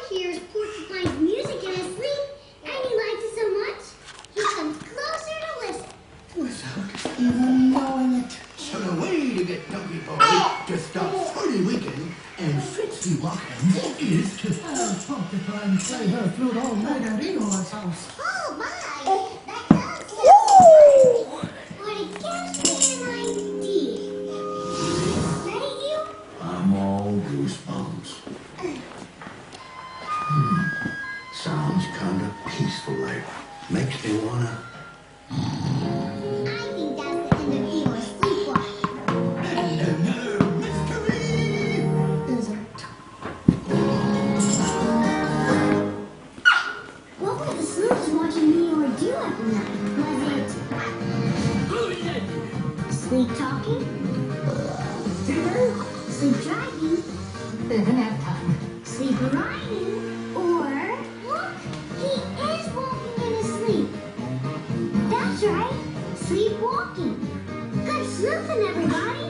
hears Porcupine's music in his sleep, and he likes it so much, he comes closer to listen. Without even knowing it. So the way to get Donkey Boy to stop Fruity Weekend and Fritzy Walking is to have Porcupine play her flute all night at Eeyore's house. Oh my! That does sound but it gives me an idea. Ready, you? I'm all goosebumps. Sounds kind of peaceful like. Makes me wanna... I think that's the end of Eeyore's sleepwalk. And another mystery is it? What were the sleuths watching Eeyore do every night? Was it sleep talking? Sleep driving? Nap time. Sleep riding? Or, look, he is walking in his sleep. That's right, sleepwalking. Good sleuthing, everybody.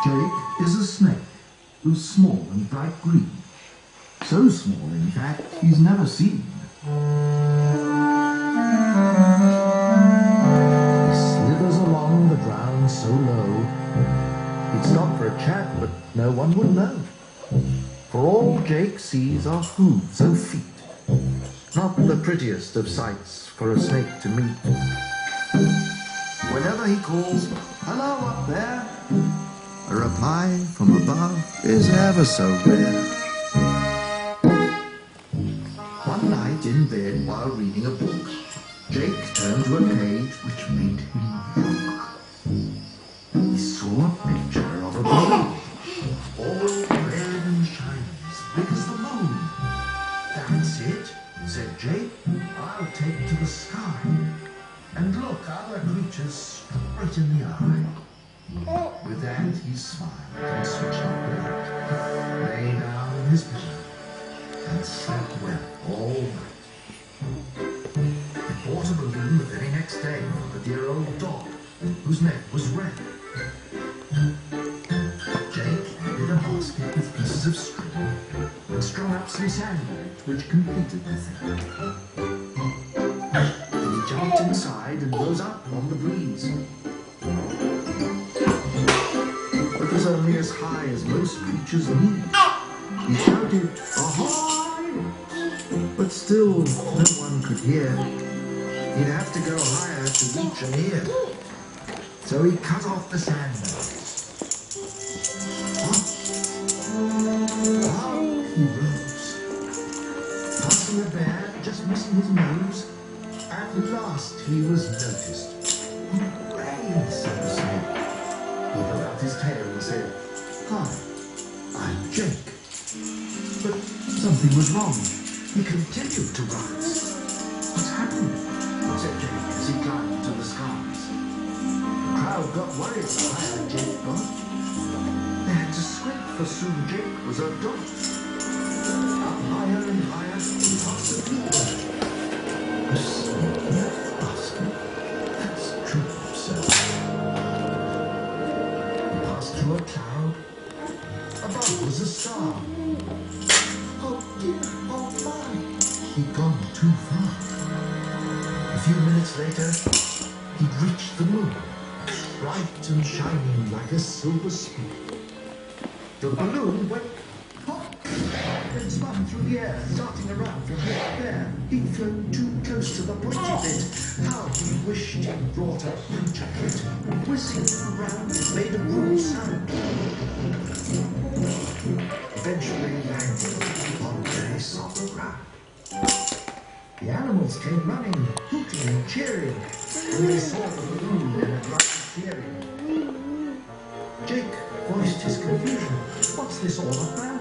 Jake is a snake who's small and bright green. So small, in fact, he's never seen. He slithers along the ground so low. He'd stop for a chat, but no one would know. For all Jake sees are hooves and feet. Not the prettiest of sights for a snake to meet. Whenever he calls, "Hello up there," a reply from above is ever so rare. One night in bed while reading a book, Jake turned to a page which made him look. He saw a picture of a balloon, all red and shiny, as big as the moon. "That's it," said Jake. "I'll take to the sky and look other creatures straight in the eye." With that, he smiled and switched off the light, lay down in his pillow, and slept well all night. He bought a balloon the very next day for the dear old dog, whose neck was red. Jake added a basket with pieces of string and strung up some sandbags, which completed the thing. Then he jumped inside and rose up on the breeze. It was only as high as most creatures need. He shouted, "Ahoy!" But still no one could hear. He'd have to go higher to reach an ear. So he cut off the sandbags. Up he rose, passing a bear, just missing his nose. At last he was noticed. "Hooray!" said the snake. He held out his tail and said, "Hi, I'm Jake." But something was wrong. He continued to rise. "What's happened?" said Jake as he climbed to the skies. The crowd got worried the higher Jake got. They had to scrape, for soon Jake was a dot. Up higher and higher, past the people. A snake in a basket? That's true, sir. Through a cloud, above was a star. Oh dear, oh my, he'd gone too far. A few minutes later, he'd reached the moon, bright and shining like a silver spoon. The balloon went pop, then spun through the air, darting around from here to there. He'd flown too close to the pointy bit. How he wished he brought a bunch of it, whizzing around and made a broad sound. Eventually landed on very soft ground. The animals came running, hooting and cheering, when they saw the balloon and a grunt of cheering. Jake voiced his confusion. What's this all about?